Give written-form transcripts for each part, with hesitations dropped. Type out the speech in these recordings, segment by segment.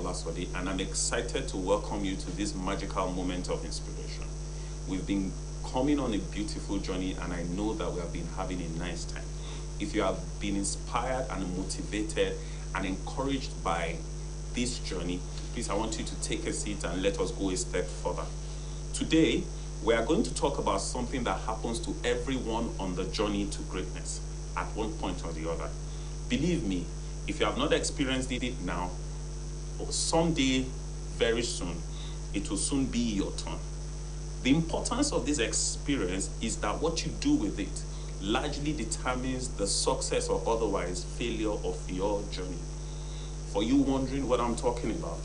Olaswadi, and I'm excited to welcome you to this magical moment of inspiration. We've been coming on a beautiful journey, and I know that we have been having a nice time. If you have been inspired and motivated and encouraged by this journey, please, I want you to take a seat and let us go a step further. Today, we are going to talk about something that happens to everyone on the journey to greatness at one point or the other. Believe me, if you have not experienced it now, someday, very soon, it will soon be your turn. The importance of this experience is that what you do with it largely determines the success or otherwise failure of your journey. For you wondering what I'm talking about,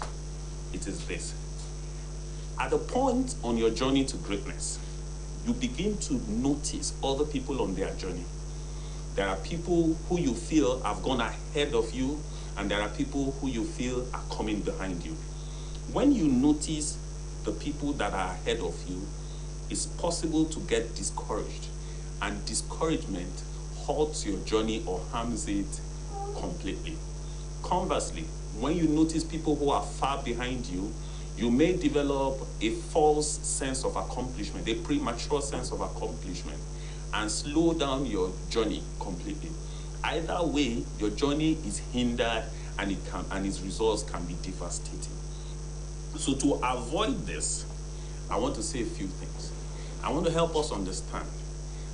it is this. At a point on your journey to greatness, you begin to notice other people on their journey. There are people who you feel have gone ahead of you, and there are people who you feel are coming behind you. When you notice the people that are ahead of you, it's possible to get discouraged, and discouragement halts your journey or harms it completely. Conversely, when you notice people who are far behind you, you may develop a false sense of accomplishment, a premature sense of accomplishment, and slow down your journey completely. Either way, your journey is hindered, and its results can be devastating. So to avoid this, I want to say a few things. I want to help us understand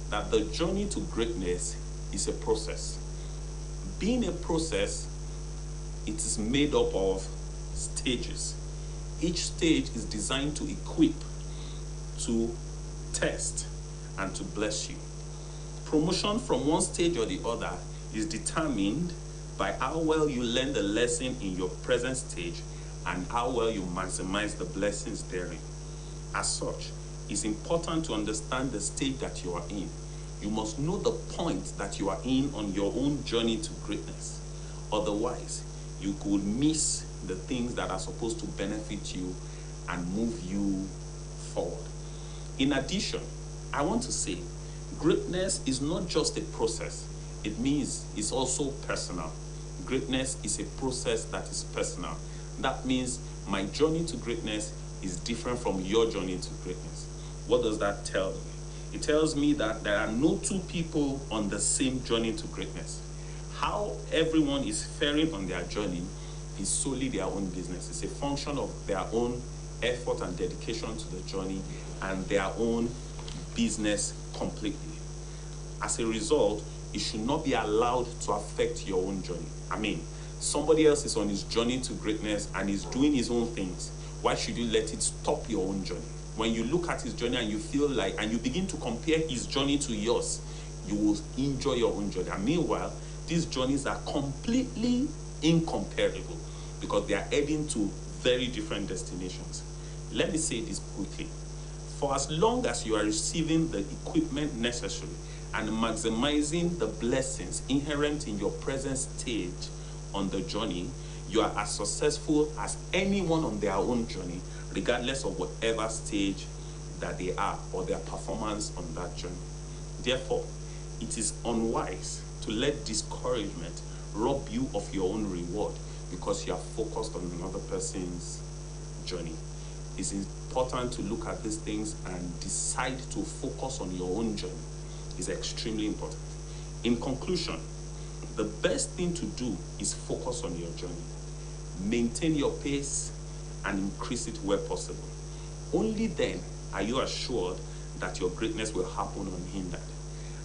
that the journey to greatness is a process. Being a process, it is made up of stages. Each stage is designed to equip, to test, and to bless you. Promotion from one stage or the other is determined by how well you learn the lesson in your present stage and how well you maximize the blessings therein. As such, it's important to understand the stage that you are in. You must know the point that you are in on your own journey to greatness. Otherwise, you could miss the things that are supposed to benefit you and move you forward. In addition, I want to say, greatness is not just a process. It means it's also personal. Greatness is a process that is personal. That means my journey to greatness is different from your journey to greatness. What does that tell me? It tells me that there are no two people on the same journey to greatness. How everyone is faring on their journey is solely their own business. It's a function of their own effort and dedication to the journey and their own business completely. As a result, it should not be allowed to affect your own journey. I mean, somebody else is on his journey to greatness and is doing his own things. Why should you let it stop your own journey? When you look at his journey and you feel like, and you begin to compare his journey to yours, you will enjoy your own journey. And meanwhile, these journeys are completely incomparable because they are heading to very different destinations. Let me say this quickly. For as long as you are receiving the equipment necessary and maximizing the blessings inherent in your present stage on the journey, you are as successful as anyone on their own journey, regardless of whatever stage that they are or their performance on that journey. Therefore, it is unwise to let discouragement rob you of your own reward because you are focused on another person's journey. It's important to look at these things and decide to focus on your own journey. It's extremely important. In conclusion, the best thing to do is focus on your journey. Maintain your pace and increase it where possible. Only then are you assured that your greatness will happen unhindered.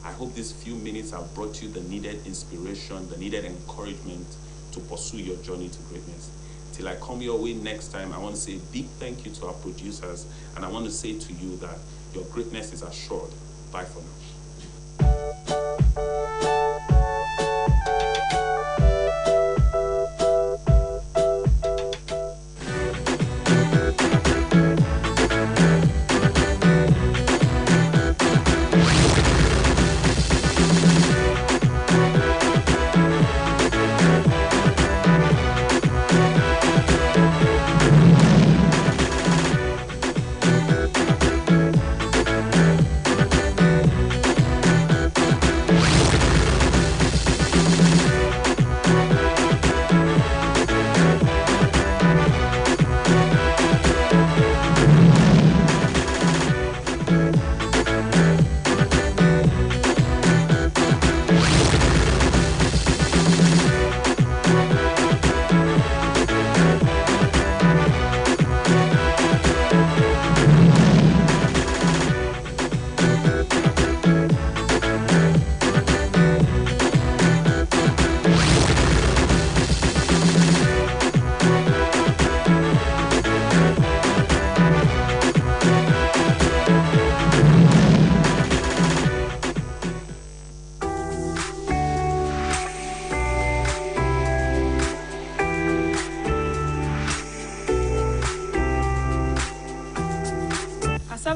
I hope these few minutes have brought you the needed inspiration, the needed encouragement to pursue your journey to greatness. Till I come your way next time, I want to say a big thank you to our producers, and I want to say to you that your greatness is assured. Bye for now.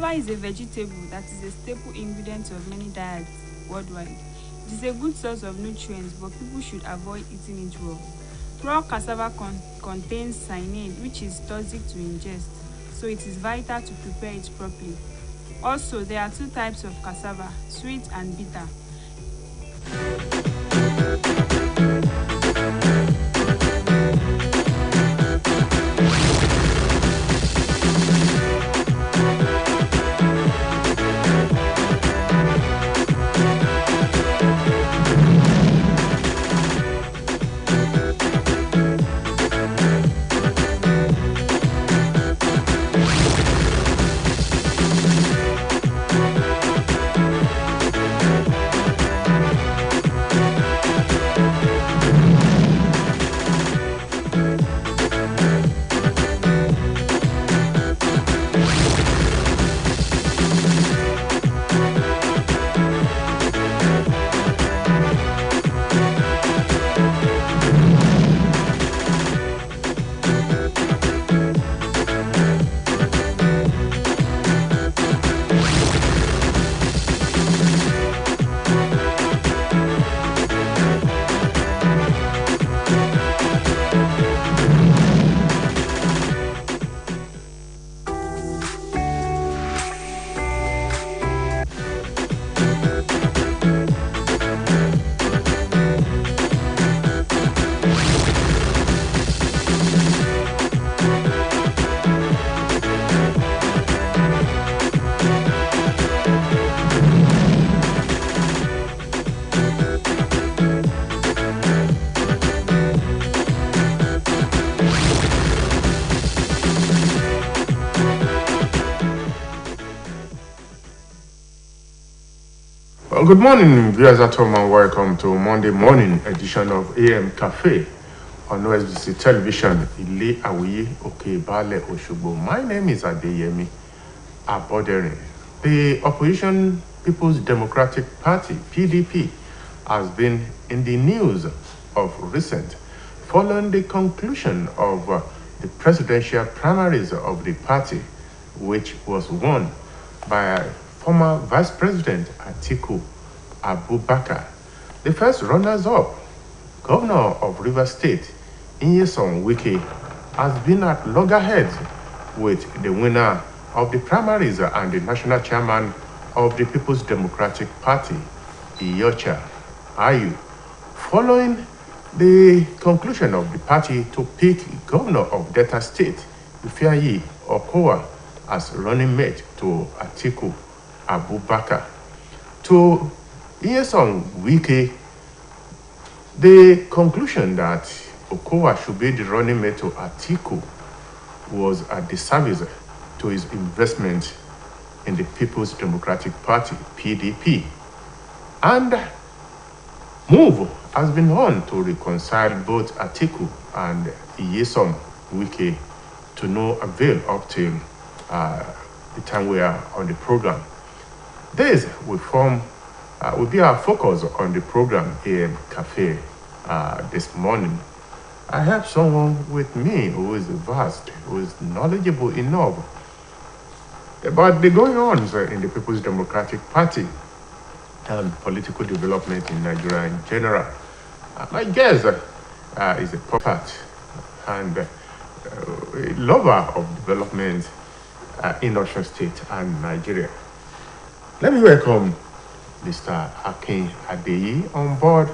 Cassava is a vegetable that is a staple ingredient of many diets worldwide. It is a good source of nutrients, but people should avoid eating it raw. Raw cassava contains cyanide, which is toxic to ingest, so it is vital to prepare it properly. Also, there are two types of cassava, sweet and bitter. Well, good morning, viewers at home, and welcome to Monday morning edition of AM Cafe on OSBC Television, Ile Awiye Okebale Oshogbo. My name is Adeyemi Abodere. The Opposition People's Democratic Party, PDP, has been in the news of recent following the conclusion of the presidential primaries of the party, which was won by former Vice President Atiku Abubakar. The first runners-up, Governor of Rivers State, Nyesom Wike, has been at loggerheads with the winner of the primaries and the national chairman of the People's Democratic Party, Iyorchia Ayu, following the conclusion of the party to pick Governor of Delta State, Ifeanyi Okowa, as running mate to Atiku Abubakar. To Nyesom Wike, the conclusion that Okowa should be the running mate to Atiku was a disservice to his investment in the People's Democratic Party, PDP. And move has been on to reconcile both Atiku and Nyesom Wike to no avail up till the time we are on the program. This will be our focus on the program AM Cafe this morning. I have someone with me who is vast, who is knowledgeable enough about the going-ons in the People's Democratic Party and political development in Nigeria in general. My guest is a prophet and a lover of development in Osun State and Nigeria. Let me welcome Mr. Akin Adeyi on board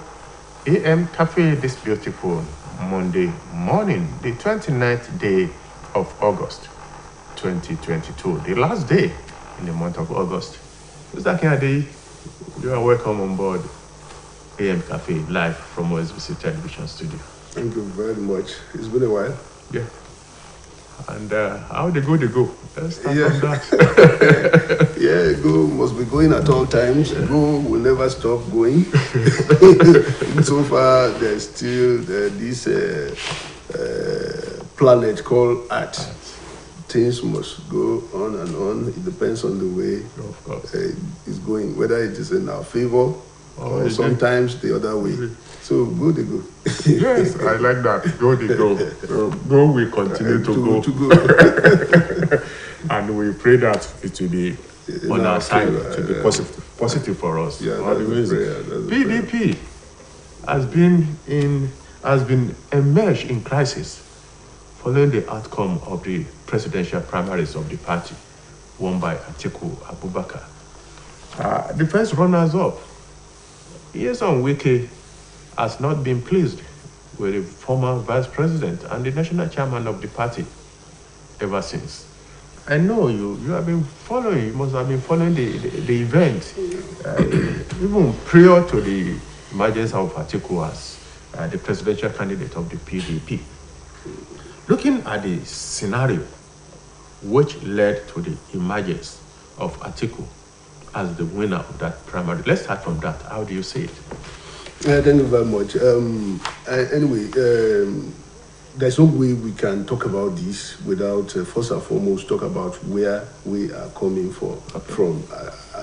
AM Cafe this beautiful Monday morning, the 29th day of August 2022, the last day in the month of August. Mr. Akin Adeyi, you are welcome on board AM Cafe live from OSBC Television Studio. Thank you very much. It's been a while. Yeah. And how they go, they go. Let's start from that. Yeah, go must be going at all times. Go will never stop going. So far, there's still this planet called Earth. Things must go on and on. It depends on the way it's going, whether it is in our favor or sometimes the other way. So go they go. Yes, I like that. Go they go. Go we continue to go. And we pray that it will be on our side, to be positive for us. Yeah, that's a prayer. PDP has been emerged in crisis following the outcome of the presidential primaries of the party, won by Atiku Abubakar. The first runners-up, Nyesom Wike, has not been pleased with the former vice president and the national chairman of the party ever since. I know you have been following, you must have been following the event, even prior to the emergence of Atiku as the presidential candidate of the PDP. Looking at the scenario which led to the emergence of Atiku as the winner of that primary, let's start from that. How do you see it? Thank you very much. Anyway, there's no way we can talk about this without first and foremost talk about where we are coming from,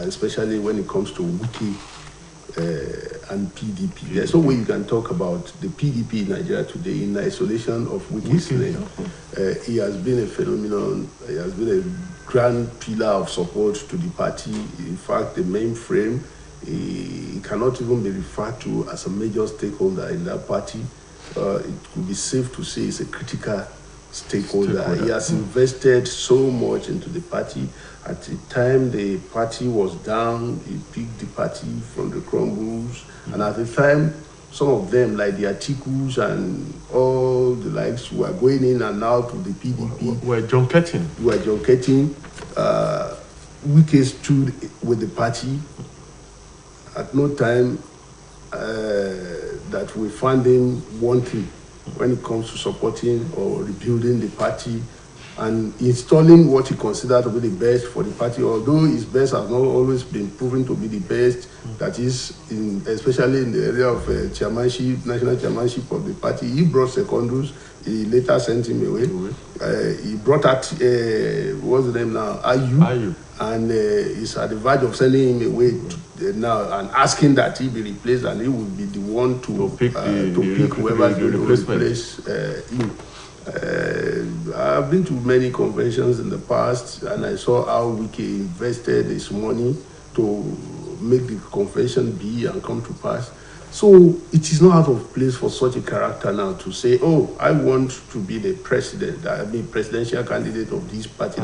especially when it comes to Wiki and PDP. There's no way you can talk about the PDP in Nigeria today in isolation of Wiki's name. He has been a phenomenon. He has been a grand pillar of support to the party. In fact, the mainframe, he cannot even be referred to as a major stakeholder in that party. It could be safe to say he's a critical stakeholder. He has invested so much into the party. At the time the party was down, he picked the party from the crumbles. And at the time, some of them, like the Atikus and all the likes, were going in and out of the PDP. Were junketing. Wike stood with the party. At no time that we found him wanting when it comes to supporting or rebuilding the party and installing what he considered to be the best for the party, although his best has not always been proven to be the best. That is, especially in the area of chairmanship, national chairmanship of the party. He brought secondaries. He later sent him away. He brought out, what's the name now? Ayu. And he's at the verge of sending him away now and asking that he be replaced, and he will be the one to pick whoever is going to replace him. I've been to many conventions in the past, and I saw how Wike invested his money to make the convention be and come to pass. So it is not out of place for such a character now to say, oh, I want to be the president, presidential candidate of this party.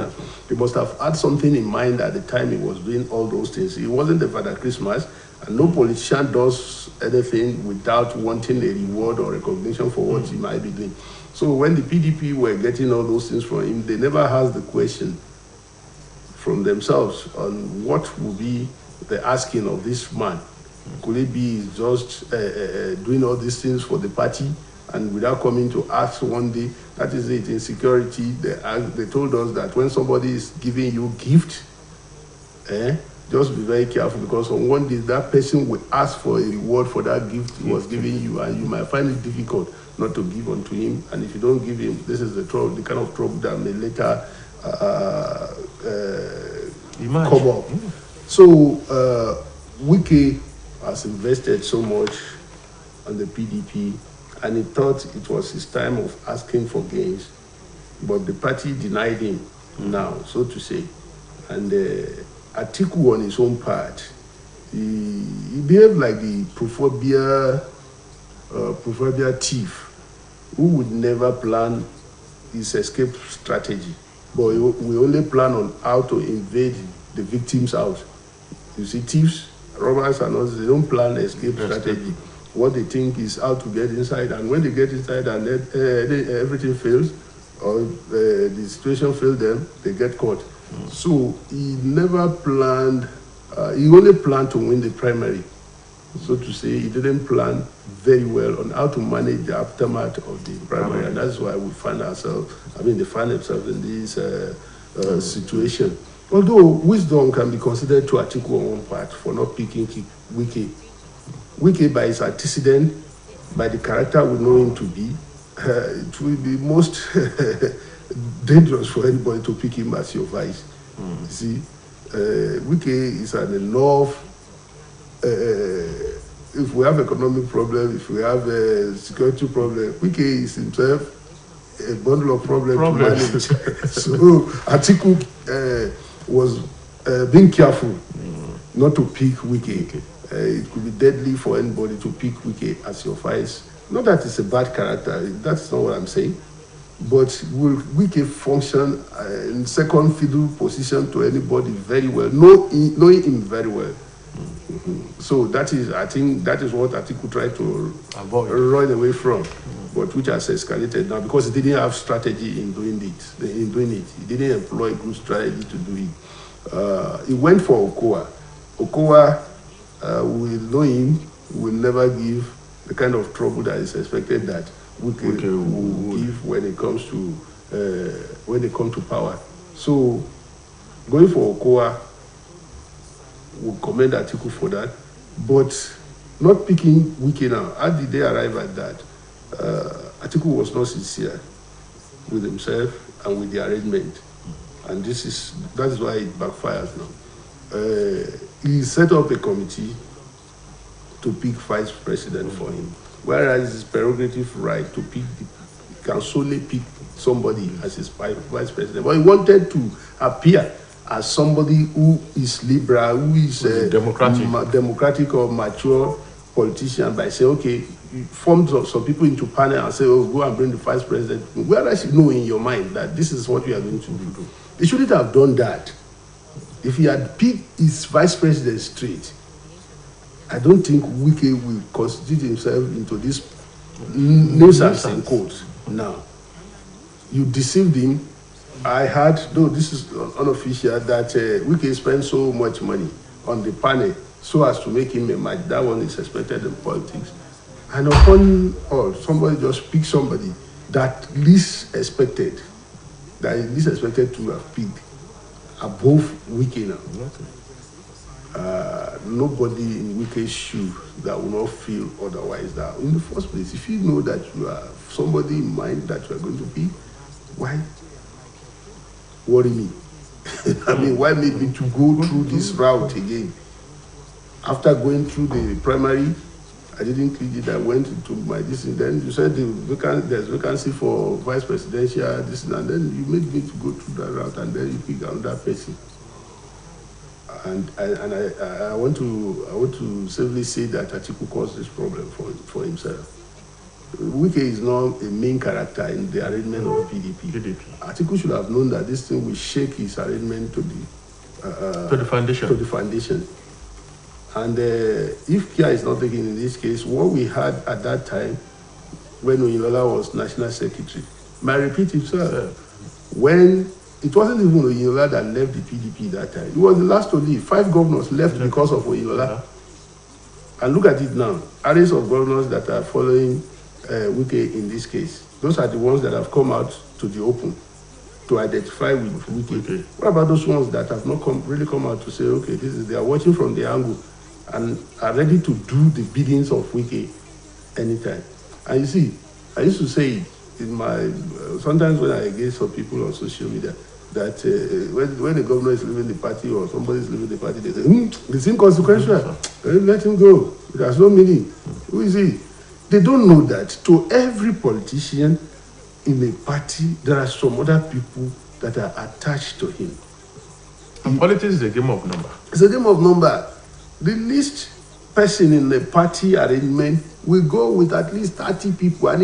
He must have had something in mind at the time he was doing all those things. He wasn't the Father Christmas, and no politician does anything without wanting a reward or recognition for what he might be doing. So when the PDP were getting all those things from him, they never asked the question from themselves on what would be the asking of this man. Could it be just doing all these things for the party and without coming to ask one day? That is it. In security, they told us that when somebody is giving you gift, just be very careful, because on one day that person will ask for a reward for that gift he was giving you, and you might find it difficult not to give unto him. And if you don't give him, this is the kind of trouble that may later come up. So Wike has invested so much on the PDP, and he thought it was his time of asking for gains, but the party denied him now, so to say. And Atiku, on his own part, he behaved like the proverbial thief who would never plan his escape strategy, but we only plan on how to invade the victim's house. You see, thieves, robbers and others, they don't plan escape strategy. What they think is how to get inside, and when they get inside and everything fails, or the situation fails them, they get caught. So he never planned, he only planned to win the primary. So to say, he didn't plan very well on how to manage the aftermath of the primary, and that's why we find ourselves, they find themselves in this situation. Although wisdom can be considered to Atiku on one part for not picking Wike. Wike, by his antecedent, by the character we know him to be, it will be most dangerous for anybody to pick him as your vice. You see, Wike is an enough. If we have economic problem, if we have a security problem, Wike is himself a bundle of problems to manage. So Atiku was being careful not to pick Wike. It could be deadly for anybody to pick Wike as your vice. Not that it's a bad character, that's not what I'm saying. But will Wike function in second fiddle position to anybody very well, knowing him very well? So that is, I think, that is what Atiku tried to avoid, run away from, but which has escalated now because he didn't have strategy in doing it. He didn't employ good strategy to do it. He went for Okowa. Okowa, we know him, will never give the kind of trouble that is expected that Wike will give when it comes to power. So going for Okowa, we'll commend Atiku for that, but not picking Wike now. How did they arrive at that? Atiku was not sincere with himself and with the arrangement, and that is why it backfires now. He set up a committee to pick vice president for him, whereas his prerogative right to pick, he can solely pick somebody as his vice president. But he wanted to appear as somebody who is liberal, who is democratic or mature politician by saying, okay, you form some people into panel and say, oh, go and bring the vice president. Whereas you know in your mind that this is what we are going to do. He shouldn't have done that. If he had picked his vice president straight, I don't think Wike will constitute himself into this nuisance and quotes. Now, you deceived him. I heard, though this is unofficial, that Wike spent so much money on the panel so as to make him a match. That one is expected in politics. And upon all, somebody just picked somebody that least expected to have picked above Wike now. Nobody in Wike's shoe that will not feel otherwise. That in the first place, if you know that you have somebody in mind that you are going to pick, why worry me? I mean, why make me to go through this route again? After going through the primary, I didn't click it. I went into my this, and then you said there's vacancy for vice presidential, this, and then you made me to go through that route, and then you pick another person. And I want to safely say that Atiku caused this problem for himself. Wike is not a main character in the arrangement of PDP. Atiku should have known that this thing will shake his arrangement to the foundation. And if Kia is not taken in this case, what we had at that time when Oyinlola was national secretary might repeat itself. When it wasn't even Oyinlola that left the PDP that time. He was the last to leave. 5 governors left because of Oyinlola. And look at it now. Arrays of governors that are following Wike in this case. Those are the ones that have come out to the open to identify with Wike. What about those ones that have not really come out to say, okay, they are watching from the angle and are ready to do the biddings of Wike anytime? And you see, I used to say it in my sometimes when I engage some people on social media that when the governor is leaving the party or somebody is leaving the party, they say, it's inconsequential. Let him go. It has no meaning. Who is he? They don't know that to every politician in a party, there are some other people that are attached to him. And politics is a game of number. It's a game of number. The least person in the party arrangement will go with at least 30 people, and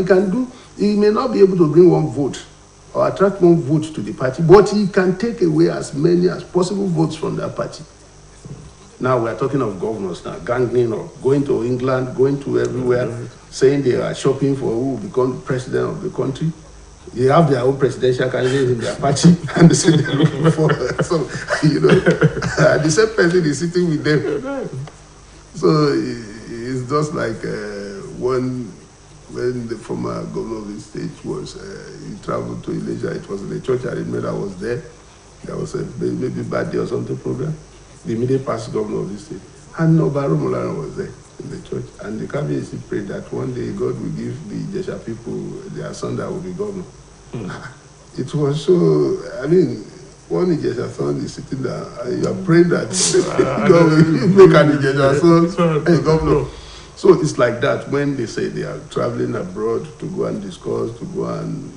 he may not be able to bring one vote or attract one vote to the party, but he can take away as many as possible votes from that party. Now we are talking of governors now, ganging up, going to England, going to everywhere, saying they are shopping for who will become president of the country. They have their own presidential candidates in their party, and they say they're looking for. So, the same person is sitting with them. So it's just like when the former governor of the state he traveled to Elijah. It was in a church arrangement. I was there. There was a maybe birthday or something program. The immediate past governor of the state, and Obaro Molana was there in the church, and the cabinet prayed that one day God will give the Jesha people their son that will be governor. It was so. I mean, one Jesha son is sitting there, and you are praying that God will make an Jesha son a governor. So it's like that when they say they are traveling abroad to go and discuss, to go and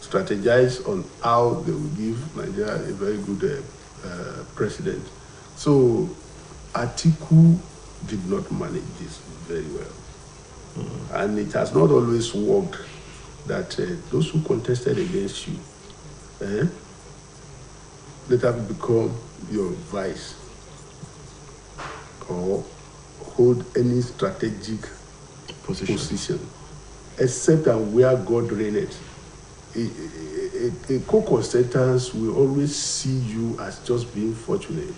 strategize on how they will give Nigeria a very good president. So Atiku did not manage this very well. And it has not always worked that those who contested against you later become your vice or hold any strategic position, except and where God reigneth. A co-consultants will always see you as just being fortunate.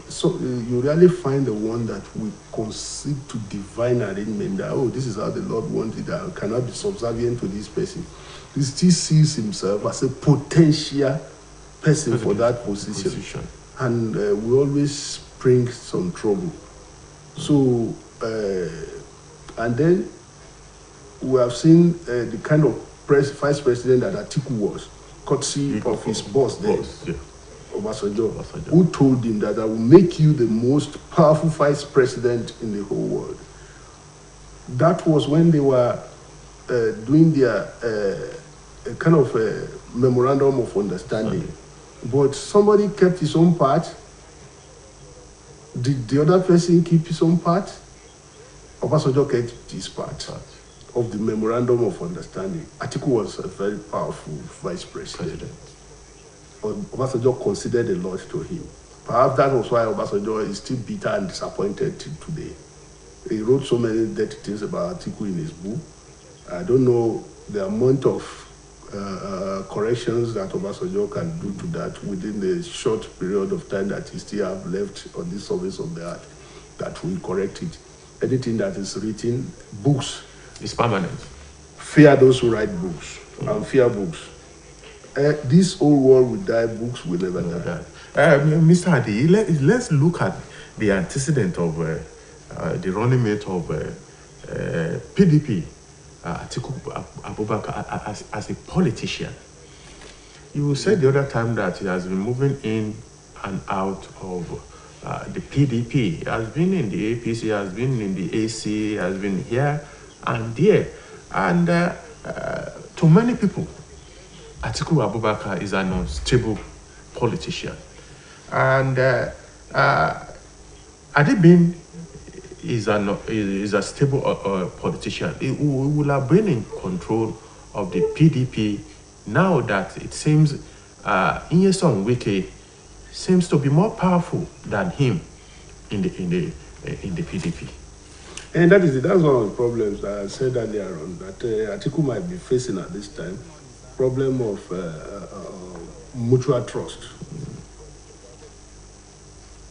So you really find the one that will concede to divine arrangement that, oh, this is how the Lord wanted it, I cannot be subservient to this person. He still sees himself as a potential person for that position. And we always bring some trouble. So, and then we have seen the kind of vice president that Atiku was, courtesy of his boss there, Obasanjo, who told him that I will make you the most powerful vice president in the whole world. That was when they were doing their kind of memorandum of understanding. But somebody kept his own part. Did the other person keep his own part? Obasanjo kept his part of the memorandum of understanding. Atiku was a very powerful vice president. Obasanjo considered a lot to him. Perhaps that was why Obasanjo is still bitter and disappointed till today. He wrote so many dirty things about Atiku in his book. I don't know the amount of corrections that Obasanjo can do to that within the short period of time that he still have left on this surface of the earth that will correct it. Anything that is written, books, is permanent. Fear those who write books and fear books. This whole world will die, books will never die. Mr. Adi, let's look at the antecedent of the running mate of PDP, Atiku Abubakar, as a politician. You said the other time that he has been moving in and out of the PDP. He has been in the APC, he has been in the AC, he has been here and there. And to many people, Atiku Abubakar is an unstable politician. And Adibin is a stable politician. He will have been in control of the PDP now that it seems Nyesom Wike seems to be more powerful than him in the PDP. And that's one of the problems that I said earlier on that Atiku might be facing at this time. Problem of mutual trust.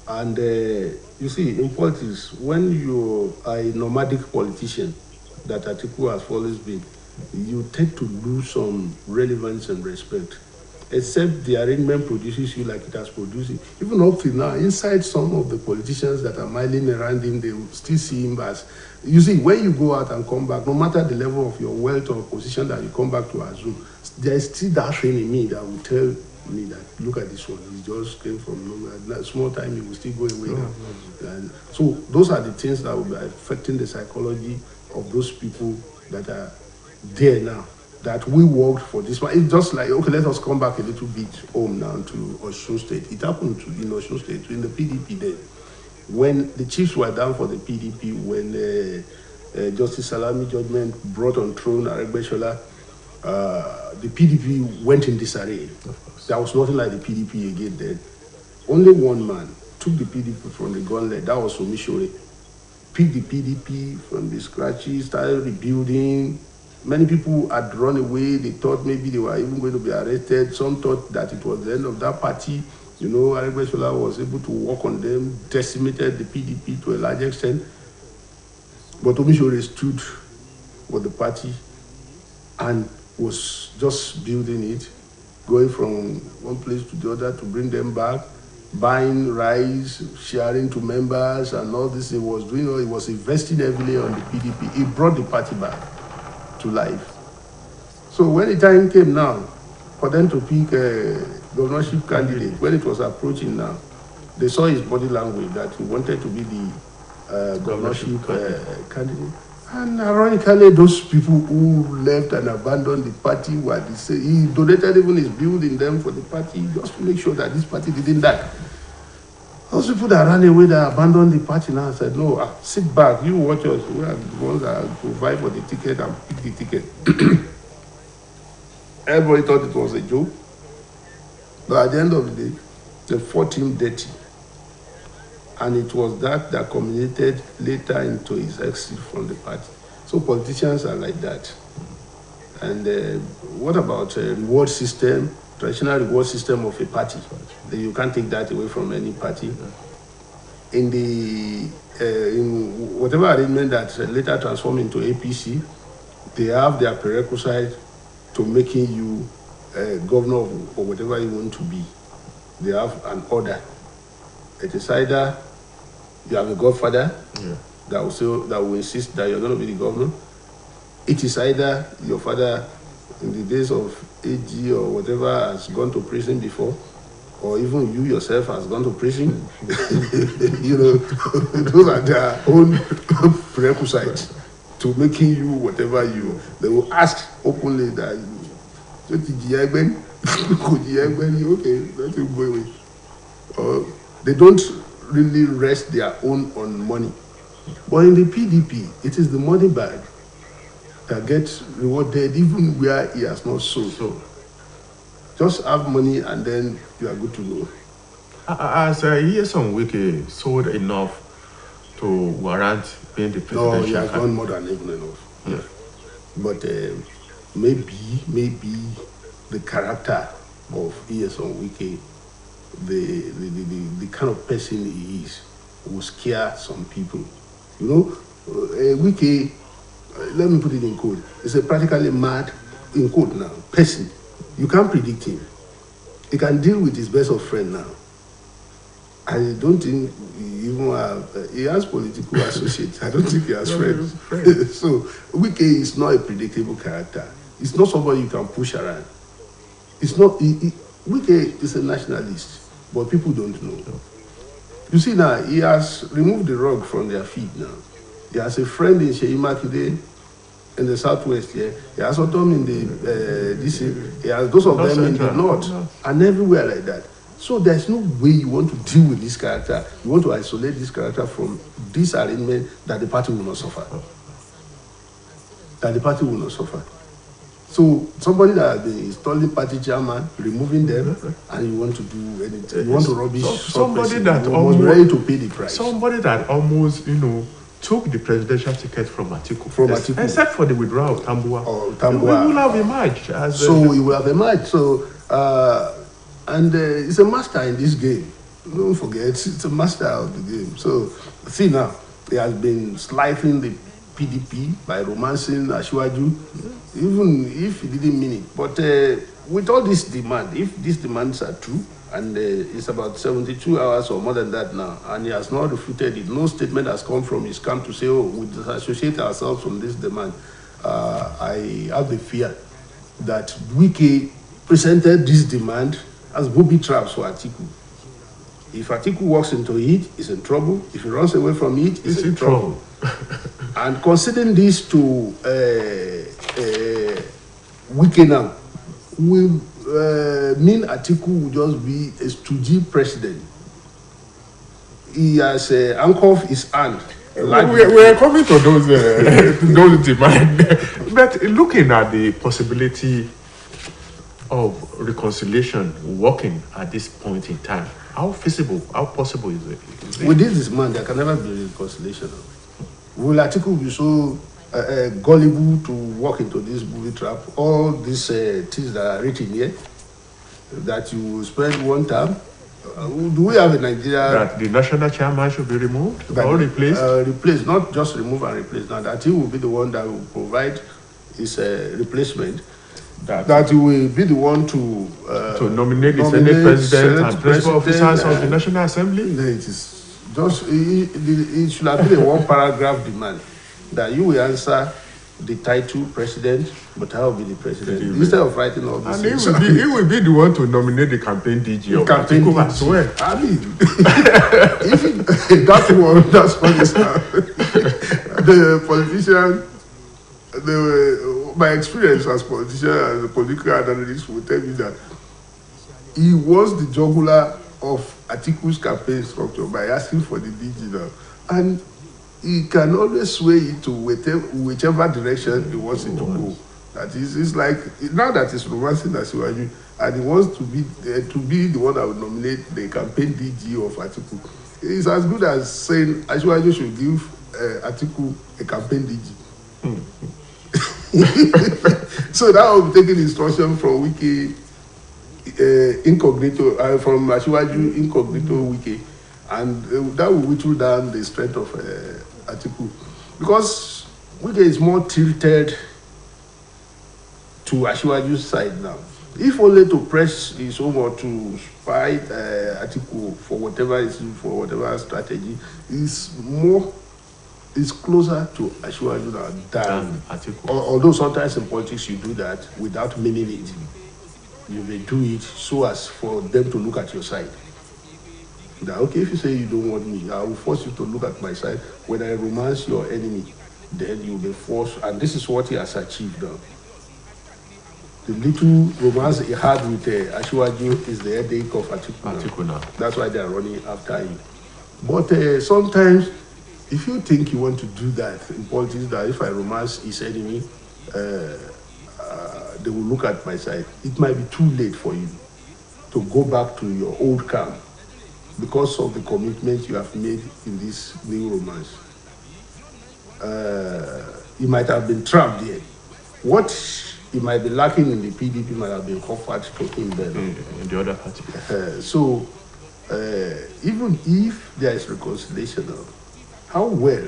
And you see, in politics, when you are a nomadic politician, that Atiku has always been, you tend to lose some relevance and respect. Except the arrangement produces you like it has produced it. Even up till now, inside some of the politicians that are milling around him, they will still see him as, you see, when you go out and come back, no matter the level of your wealth or position that you come back to assume, there is still that thing in me that will tell me that, look at this one, he just came from nowhere. Small time, he will still go away now. And so those are the things that will be affecting the psychology of those people that are there now. That we worked for this one. It's just like, okay, let us come back a little bit home now to Osun State. It happened in Osun State, in the PDP then. When the chiefs were down for the PDP, when Justice Salami judgment brought on throne Aregbesola, the PDP went in disarray. There was nothing like the PDP again then. Only one man took the PDP from the gauntlet, that was Omishore. Picked the PDP from the scratches, started rebuilding. Many people had run away. They thought maybe they were even going to be arrested. Some thought that it was the end of that party. You know, Aregbesola was able to work on them, decimated the PDP to a large extent. But Omishore stood with the party and was just building it, going from one place to the other to bring them back, buying rice, sharing to members, and all this he was doing. He was investing heavily on the PDP. He brought the party back to life. So when the time came now for them to pick a governorship candidate, when it was approaching now, they saw his body language that he wanted to be the governorship candidate. And ironically, those people who left and abandoned the party were the same. He donated even his building them for the party just to make sure that this party didn't die. Those people that ran away, that abandoned the party now said, no, sit back, you watch us. We are the ones that provide for the ticket and pick the ticket. Everybody thought it was a joke. But at the end of the day, they fought him dirty. And it was that culminated later into his exit from the party. So politicians are like that. And what about a reward system, traditional reward system of a party? You can't take that away from any party. In whatever arrangement that later transformed into APC, they have their prerequisite to making you governor or whatever you want to be. They have an order. It is either you have a godfather that will insist that you're going to be the governor. It is either your father, in the days of AG or whatever, has gone to prison before, or even you yourself has gone to prison. You know, those are their own prerequisites to making you whatever you. They will ask openly that okay, let him go away. They don't really rest their own on money. But in the PDP, it is the money bag that gets rewarded even where he has not sold. So just have money and then you are good to go. As Nyesom Wike sold enough to warrant being the presidential No, he has done more than even enough. Yeah. But maybe the character of Nyesom Wike, the kind of person he is, will scare some people. You know, Wike, let me put it in code. It's a practically mad, in code now, person. You can't predict him. He can deal with his best of friend now. I don't think he even he has political associates. I don't think he has friends. So Wike is not a predictable character. It's not somebody you can push around. It's not. Wike is a nationalist, but people don't know. You see now, he has removed the rug from their feet now. He has a friend in Sheyi Makinde in the southwest here. He has some in the DC. He has those of them in the north and everywhere like that. So there's no way you want to deal with this character. You want to isolate this character from this arrangement that the party will not suffer. That the party will not suffer. So somebody that has been installing party chairman, removing them, and you want to do anything. You want to rubbish somebody that almost ready to pay the price. Somebody that almost, took the presidential ticket from Atiku. Atiku. Except for the withdrawal of Tambua. We will have emerged. He will have emerged. So, and he's a master in this game. Don't forget, it's a master of the game. So, see now, he has been slightly the PDP by romancing Ashwaju, even if he didn't mean it. But with all this demand, if these demands are true, and it's about 72 hours or more than that now, and he has not refuted it, no statement has come from his camp to say, we disassociate ourselves from this demand. I have the fear that Wike presented this demand as booby traps for Atiku. If Atiku walks into it, he's in trouble. If he runs away from it, he's in trouble. And considering this to Wike now will mean Atiku will just be a stoogy president. He has handcuffed his hand. We're coming to those demands. But looking at the possibility of reconciliation working at this point in time, how possible is it? With this demand, there can never be reconciliation. Will Atiku be so gullible to walk into this booby trap? All these things that are written here, that you will spend one term. Do we have a Nigeria that the national chairman should be removed or replaced? Replaced, not just remove and replace. Now that he will be the one that will provide his replacement. That he will be the one to nominate the Senate President and principal officers of the National Assembly. It is just it should have been a one paragraph demand that you will answer the title president, but I will be the president instead of writing all this. And he will be the one to nominate the campaign DG of campaign DG as well. I mean, if that's what it's the politician, my experience as politician, as a political analyst, will tell me that he was the jugular of Atiku's campaign structure by asking for the DG now. And he can always sway it to whichever direction he wants it to go. That is, it's like, now that he's romancing Asiwaju, and he wants to be the one that would nominate the campaign DG of Atiku. It's as good as saying Asiwaju should give Atiku a campaign DG. So that will be taking instruction from Wiki Incognito, from Asiwaju Incognito Wiki, and that will whittle down the strength of Atiku, because Wiki is more tilted to Asiwaju's side now. If only to press his own or to fight Atiku for whatever strategy, is closer to Asiwaju than Atiku. Although sometimes in politics you do that without meaning it. You may do it so as for them to look at your side. That, okay, if you say you don't want me, I will force you to look at my side. When I romance your enemy, then you'll be forced, and this is what he has achieved now. The little romance he had with Asiwaju is the headache of Atiku now. That's why they are running after him. But sometimes, if you think you want to do that in politics, that if I romance his enemy, they will look at my side. It might be too late for you to go back to your old camp because of the commitment you have made in this new romance. You might have been trapped there. What he might be lacking in the PDP might have been offered to him then. In the other party. So, even if there is reconciliation, how well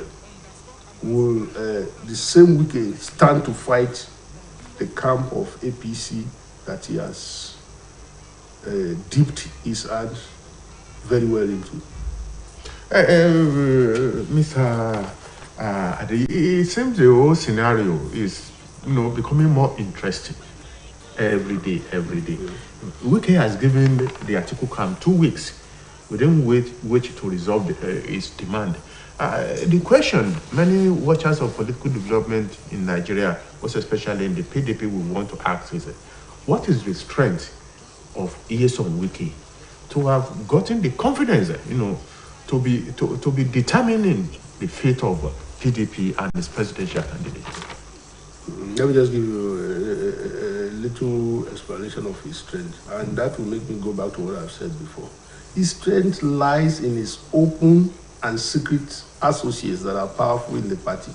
will the same Wike stand to fight the camp of APC that he has dipped his hands very well into? Mr. It seems the whole scenario is, becoming more interesting every day. Wike has given the Atiku camp 2 weeks within which to resolve his demand. The question many watchers of political development in Nigeria, most especially in the PDP, will want to ask is, what is the strength of Nyesom Wike to have gotten the confidence, to be determining the fate of PDP and its presidential candidate? Let me just give you a little explanation of his strength, and that will make me go back to what I've said before. His strength lies in his open and secret associates that are powerful in the party.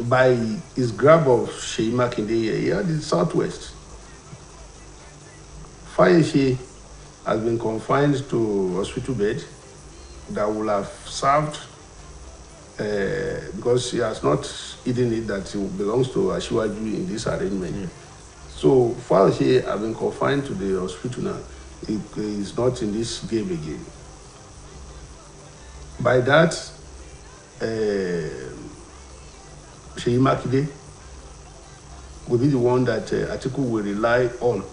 By his grab of Seyi Makinde, he had the Southwest. Fayese has been confined to hospital bed that will have served, because he has not hidden it that he belongs to Asiwaju in this arrangement. So Fayese has been confined to the hospital now. He is not in this game again. By that, Seyi Makinde will be the one that Atiku will rely on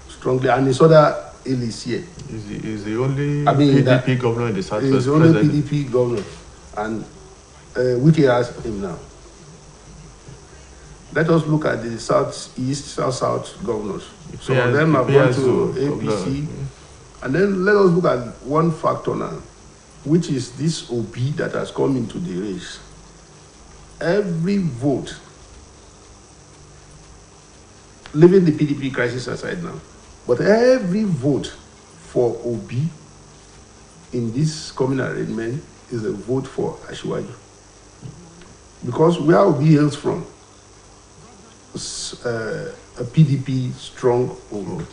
strongly, and his other elites here. Is the only PDP governor in the Southwest. He's the only PDP governor, and Wike has him now. Let us look at the Southeast, South governors. Some of them have gone to APC, and then let us look at one factor now, which is this OB that has come into the race. Every vote, leaving the PDP crisis aside now, but every vote for OB in this coming arrangement is a vote for Asiwaju. Because where OB hails from is a PDP strong vote.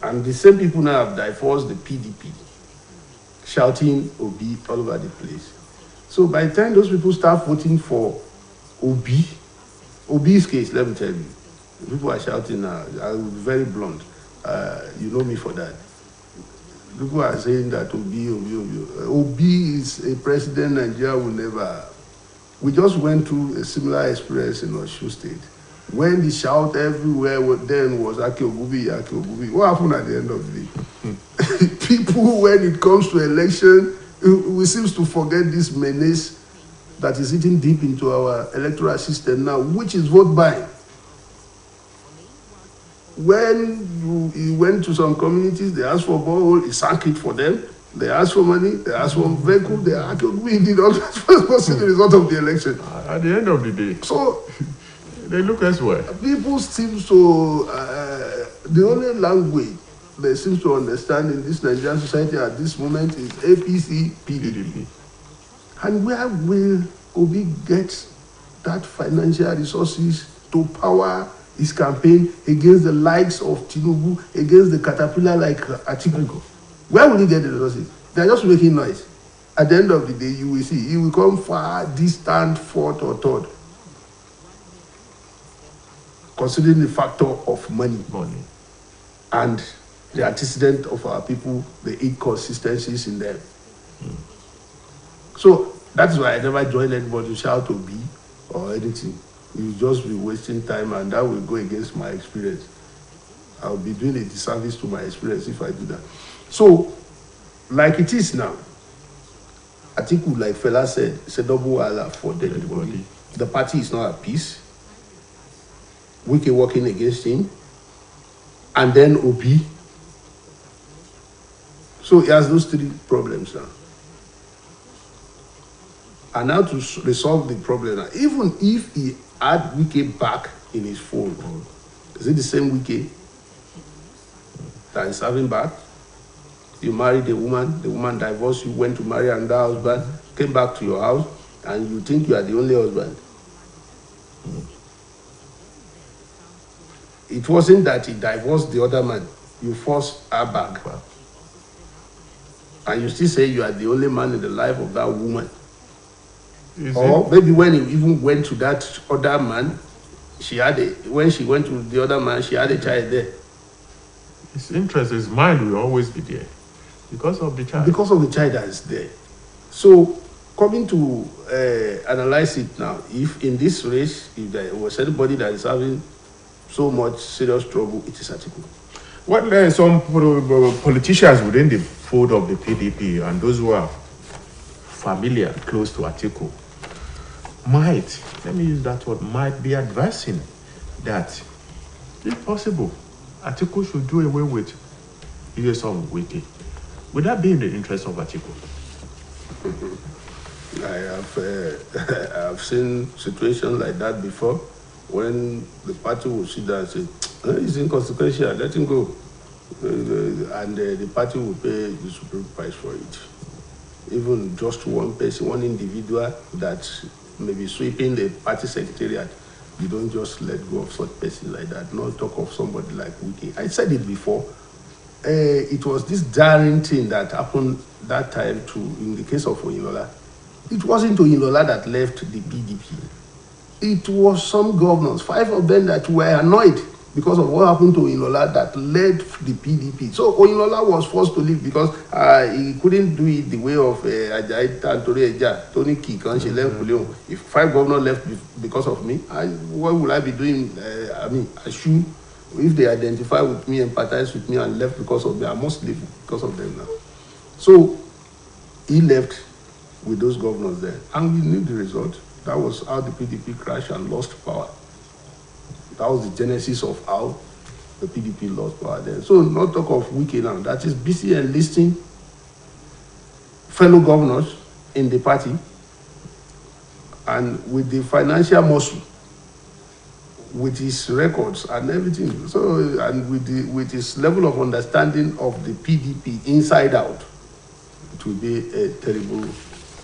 And the same people now have divorced the PDP, shouting OB all over the place. So by the time those people start voting for OB's case, let me tell you, people are shouting now, I will be very blunt. You know me for that. People are saying that OB is a president Nigeria will never have. We just went through a similar experience in Osun State. When the shout everywhere then was Aki Ogubi. What happened at the end of the day? People, when it comes to election, we seem to forget this menace that is eating deep into our electoral system now, which is vote buying. When you went to some communities, they asked for borehole, he sank it for them. They asked for money, they asked for vehicle, they asked, we did all that was the result of the election. At the end of the day, so they look elsewhere. People seem to, the only language they seem to understand in this Nigerian society at this moment is APC, PDP. And where will Obi get that financial resources to power his campaign against the likes of Tinubu, against the caterpillar like Atiku? Where will he get the resources? They're just making noise. At the end of the day, you will see, he will come far distant, fourth or third, considering the factor of money. And the antecedent of our people, the inconsistencies in them. So that's why I never join anybody to shout to be or anything. You'll just be wasting time, and that will go against my experience. I'll be doing a disservice to my experience if I do that. So, like it is now, Atiku, like Fela said, it's a double wala for everybody. The party is not at peace. Wike working against him, and then Obi. So he has those three problems now. And now to resolve the problem now, even if he had Wike back in his fold, is it the same Wike that is having back? You married a woman, the woman divorced you, went to marry another husband, came back to your house, and you think you are the only husband. It wasn't that he divorced the other man. You forced her back. And you still say you are the only man in the life of that woman. Or maybe when he even went to that other man, when she went to the other man, she had a child there. His interest, his mind will always be there because of the child. Because of the child that is there. So, coming to analyze it now, if in this race, if there was anybody that is having so much serious trouble, it is Atiku. Well, there are some politicians within the fold of the PDP and those who are familiar, close to Atiku, might, let me use that word, might be advising that, if possible, Atiku should do away with USM Wike. Would that be in the interest of Atiku? I have seen situations like that before, when the party will sit down and say, it's inconsequential, let him go. And the party will pay the supreme price for it. Even just one person, one individual that may be sweeping the party secretariat, you don't just let go of such person like that. Not talk of somebody like Wike. I said it before. It was this daring thing that happened that time in the case of Oyinlola. It wasn't Oyinlola that left the PDP. It was some governors, 5 of them that were annoyed because of what happened to Oyinlola that led the PDP. So Oyinlola was forced to leave because he couldn't do it the way of Ajayi Tantore Eja, Tony Kikan, left. If 5 governors left because of me, what will I be doing? If they identify with me, empathize with me, and left because of me, I must leave because of them now. So he left with those governors there, and we knew the result. That was how the PDP crashed and lost power. That was the genesis of how the PDP lost power then. So not talk of Wike now. That is busy enlisting fellow governors in the party, and with the financial muscle, with his records and everything. So, and with his level of understanding of the PDP inside out, it will be a terrible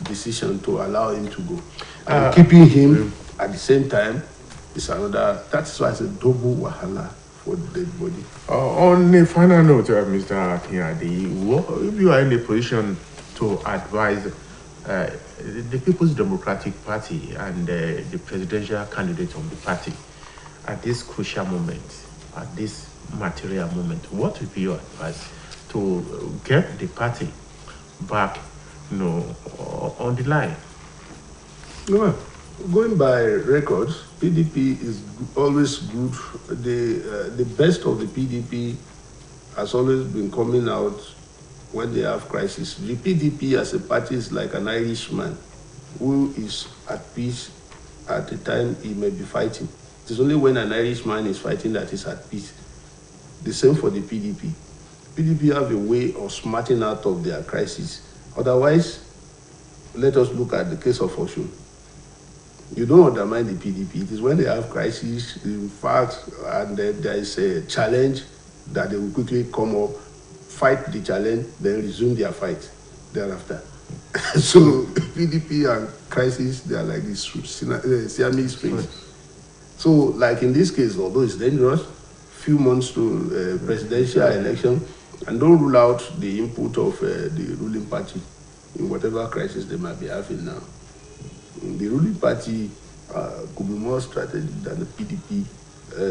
decision to allow him to go. And keeping him at the same time is another, that's why it's a double wahala for the dead body. On a final note, Mr. Akinyade, if you are in a position to advise the People's Democratic Party and the presidential candidate of the party at this crucial moment, at this material moment, what would be your advice to get the party back, on the line? No, going by records, PDP is always good. The best of the PDP has always been coming out when they have crisis. The PDP as a party is like an Irishman who is at peace at the time he may be fighting. It is only when an Irishman is fighting that he's at peace. The same for the PDP. PDP have a way of smarting out of their crisis. Otherwise, let us look at the case of Osun. You don't undermine the PDP. It is when they have crisis, in fact, and there is a challenge that they will quickly come up, fight the challenge, then resume their fight thereafter. So PDP and crisis, they are like this Siamese twins. So, like in this case, although it's dangerous, few months to presidential election, and don't rule out the input of the ruling party in whatever crisis they might be having now. The ruling party could be more strategic than the PDP.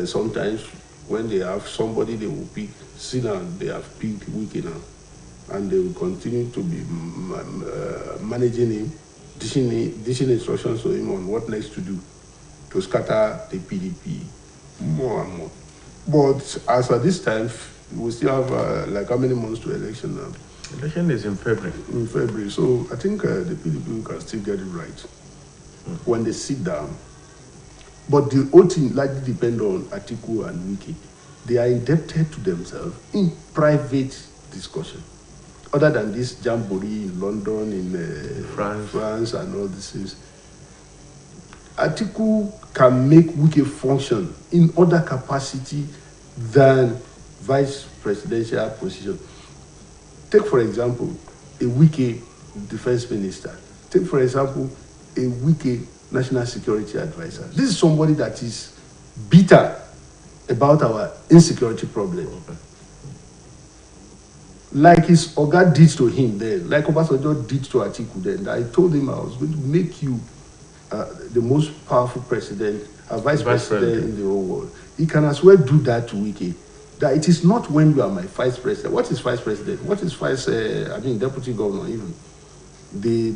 Sometimes when they have somebody they will pick, see now they have picked Wike now, and they will continue to be managing him, dishing instructions to him on what next to do to scatter the PDP more and more. But as at this time, we still have like how many months to election now? Election is in February. In February. So I think the PDP can still get it right when they sit down. But the whole thing likely depends on Atiku and Wike. They are indebted to themselves in private discussion. Other than this jamboree in London, in France and all these things, Atiku can make Wike function in other capacity than vice presidential position. Take, for example, a Wike defense minister. Take, for example, a Wike national security advisor. This is somebody that is bitter about our insecurity problem. Okay. Like his Oga did to him then, like Obasanjo did to Atiku then. I told him I was going to make you the most powerful president, a vice president in the whole world. He can as well do that to Wike. That it is not when you are my vice president. What is vice president? What is deputy governor even? The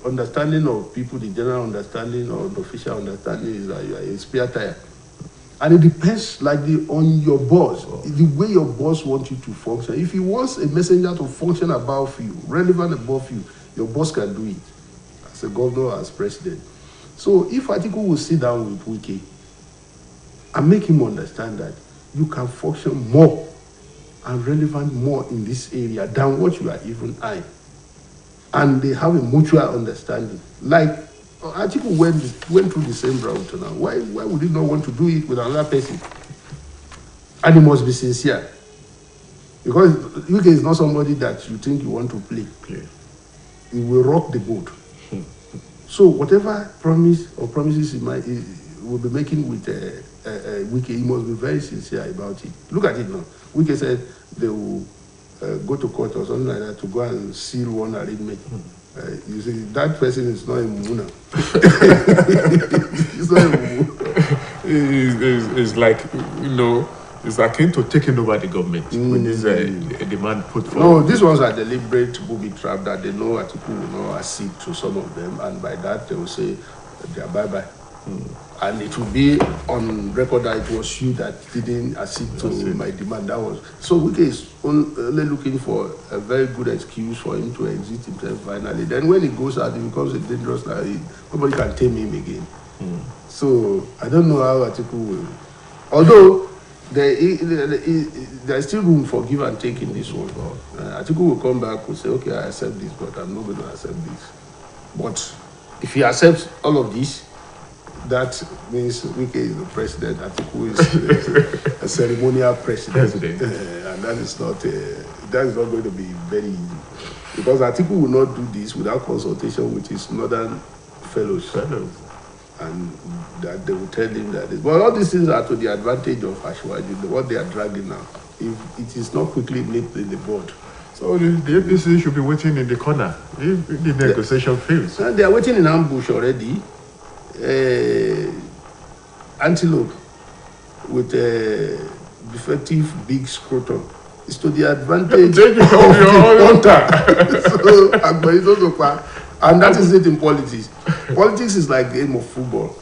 understanding of people, the general understanding or the official understanding is that you are a spare tire. And it depends on your boss, the way your boss wants you to function. If he wants a messenger to function above you, relevant above you, your boss can do it as a governor, as president. So if Atiku will sit down with Wike and make him understand that you can function more and relevant more in this area than what you are even eyeing, and they have a mutual understanding. Like Atiku went through the same route now. Why would he not want to do it with another person? And he must be sincere. Because Wike is not somebody that you think you want to play. He will rock the boat. So whatever promises he will be making with Wike, he must be very sincere about it. Look at it now. Wike said they will go to court or something like that to go and seal one arrangement. You see, that person is not a Muna. It's not a Muna. It's like, it's akin to taking over the government with this demand put forward. No, these ones are deliberate booby trap that they know Atiku will not accede to some of them, and by that they will say they are bye-bye. And it will be on record that it was you that didn't accede to my demand. That was so Wike is only looking for a very good excuse for him to exit himself finally. Then when he goes out, he becomes a dangerous guy. Nobody can tame him again. So I don't know how Atiku will. Although there is still room for give and take in this one. Atiku will come back and say, okay, I accept this, but I'm not going to accept this. But if he accepts all of this, that means Wike is the president, Atiku is a ceremonial president. And that is not going to be very easy. Because Atiku will not do this without consultation with his northern fellows. And that they will tell him that. But all these things are to the advantage of Ashwaji, what they are dragging now. If it is not quickly nipped in the bud. So the APC should be waiting in the corner if the negotiation fails. They are waiting in ambush already. Antelope with a defective big scrotum. It's to the advantage of the hunter. So, and that is it in politics. Politics is like a game of football.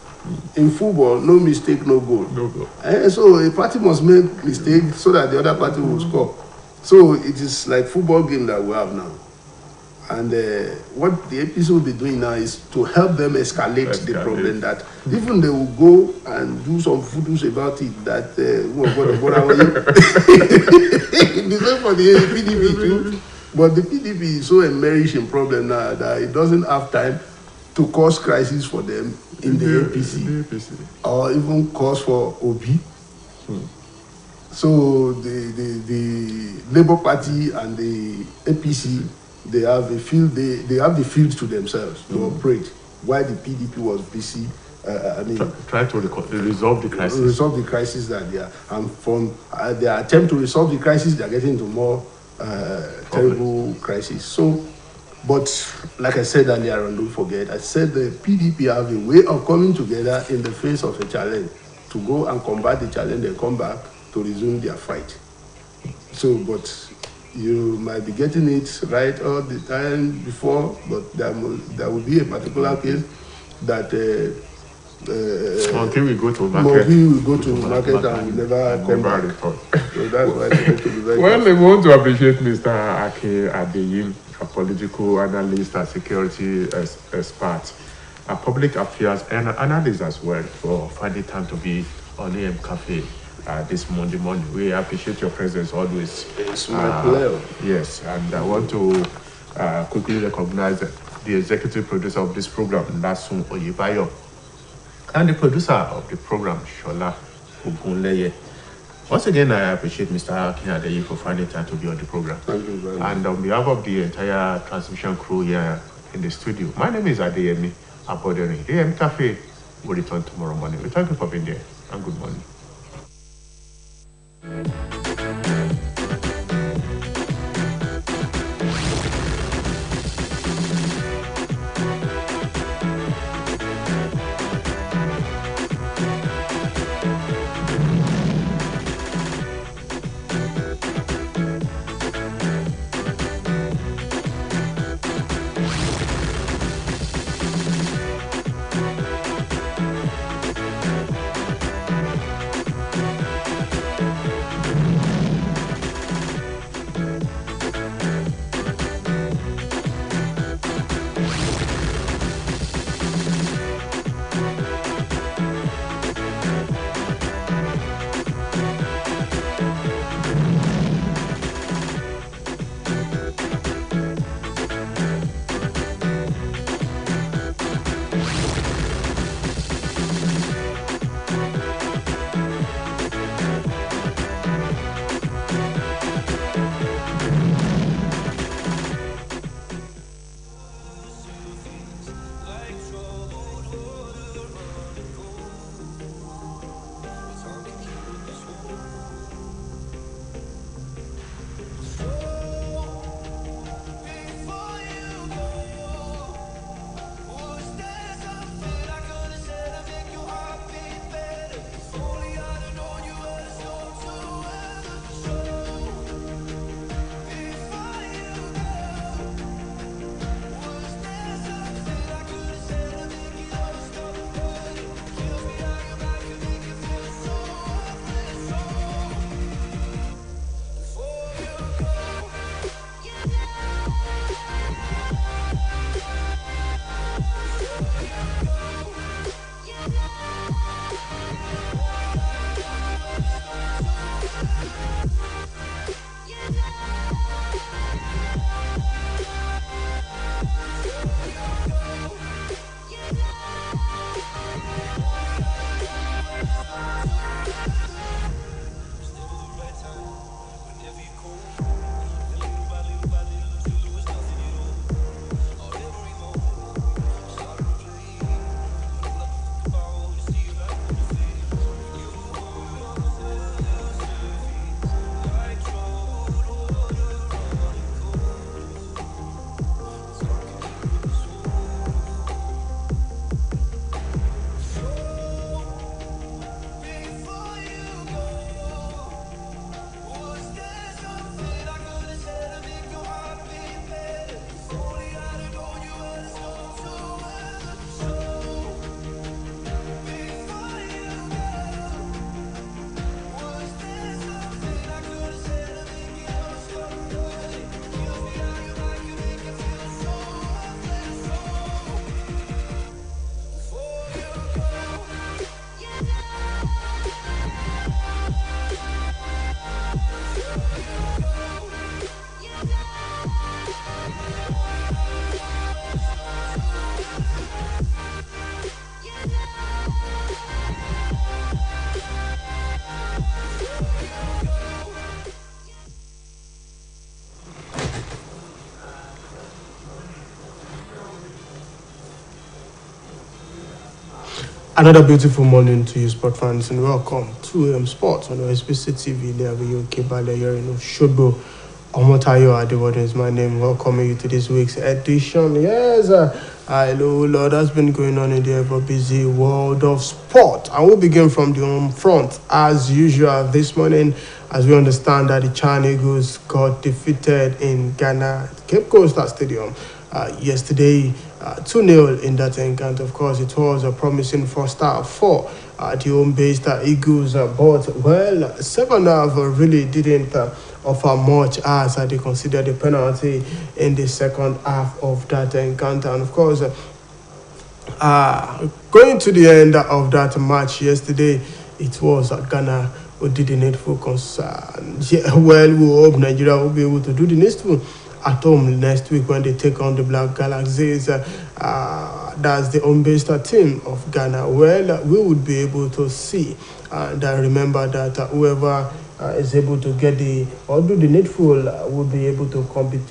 In football, no mistake, no goal. No goal. And so a party must make mistake so that the other party will score. So it is like football game that we have now. And what the APC will be doing now is to help them escalate the problem, that even they will go and do some photos about it, that, the same for the PDP too. But the PDP is so immersed in problem now that it doesn't have time to cause crisis for them in the APC, or even cause for OB. So the Labour Party and the APC, they have the field to themselves to operate, while the PDP was busy. Trying to resolve the crisis. Resolve the crisis that they are, and from their attempt to resolve the crisis, they are getting into more terrible crisis. So, but like I said earlier on, don't forget, I said the PDP have a way of coming together in the face of a challenge to go and combat the challenge and come back to resume their fight. So, but you might be getting it right all the time before, but there will be a particular case that until we go to market, and we never come back. So that's why it's going to be very well, I want to appreciate Mr. Ake Adeyim, a political analyst and security expert, a public affairs and analyst as well, for finding time to be on AM Cafe this Monday morning. We appreciate your presence always. It's my pleasure. Yes, and I want to quickly recognize the executive producer of this program, Lasun Oyebayo, and the producer of the program, Shola Ogunleye. Once again, I appreciate Mr. Akin for finding time to be on the program. Thank you very much. And on behalf of the entire transmission crew here in the studio, my name is Adeyemi Aboderi. AM Cafe will return tomorrow morning. We thank you for being there, and good morning. Another beautiful morning to you, sport fans, and welcome to Sports on OSBC TV. There we go, Kebale, you're in Showbo. Omotayo Adewale is my name. Welcoming you to this week's edition. Yes, hello, Lord. That's been going on in the ever busy world of sport. I will begin from the home front as usual this morning, as we understand that the Chan Eagles got defeated in Ghana, Cape Coast Stadium. Yesterday, 2-0 in that encounter. Of course, it was a promising first half for the home-based Eagles, but well, second half really didn't offer much as they considered the penalty in the second half of that encounter. And of course, going to the end of that match yesterday, it was Ghana who did the needful concern. Yeah, well, we hope Nigeria will be able to do the needful at home next week when they take on the Black Galaxies. That's the home-based team of Ghana. Well, we would be able to see and remember that whoever is able to get do the needful will be able to compete,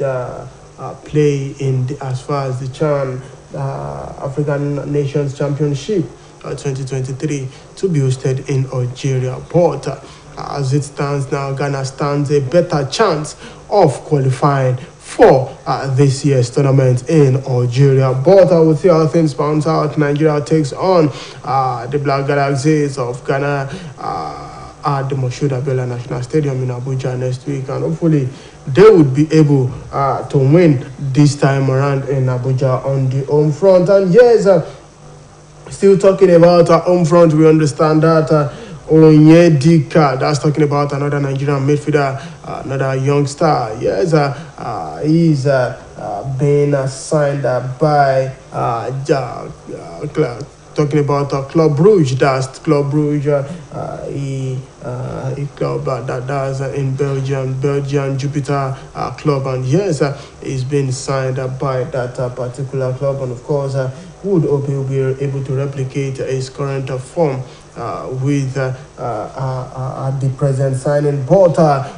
play in as far as the Chan African Nations Championship 2023 to be hosted in Algeria. But as it stands now, Ghana stands a better chance of qualifying for this year's tournament in Algeria. But I will see how things bounce out. Nigeria takes on the Black Galaxies of Ghana at the Moshood Abiola National Stadium in Abuja next week, and hopefully they would be able to win this time around in Abuja on the home front. And yes, still talking about our home front, we understand that Onyedika, that's talking about another Nigerian midfielder, another young star. Yes, he's been signed by talking about Club Brugge. That's Club Brugge, a club that's in Belgium Jupiter club. And yes, he's been signed by that particular club. And of course, would hope he'll be able to replicate his current form with the present signing. But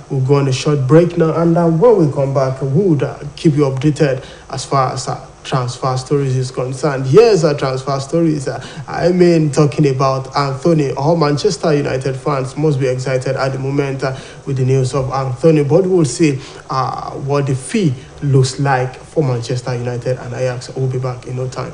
we'll go on a short break now, and when we come back, we would keep you updated as far as transfer stories is concerned. Yes, transfer stories. I mean, talking about Anthony. All Manchester United fans must be excited at the moment with the news of Anthony, but we'll see what the fee looks like for Manchester United and Ajax. We'll be back in no time.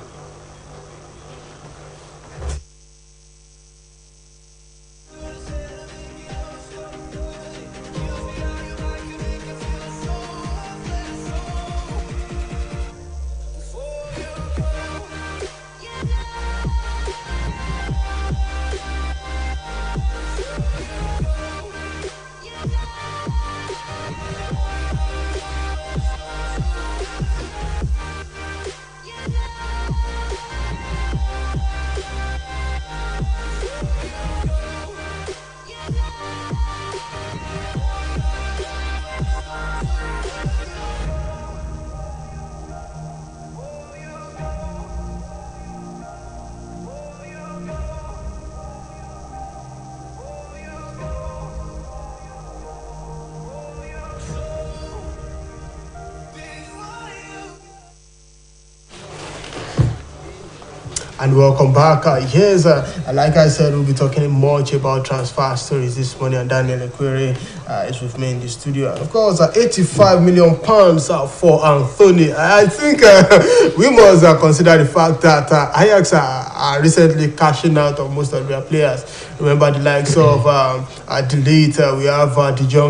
And welcome back. Yes, like I said, we'll be talking much about transfer stories this morning, and Daniel Ekwere is with me in the studio. And of course, 85 million pounds for Anthony. I think we must consider the fact that Ajax are recently cashing out of most of their players. Remember the likes of Delete, we have De Jong.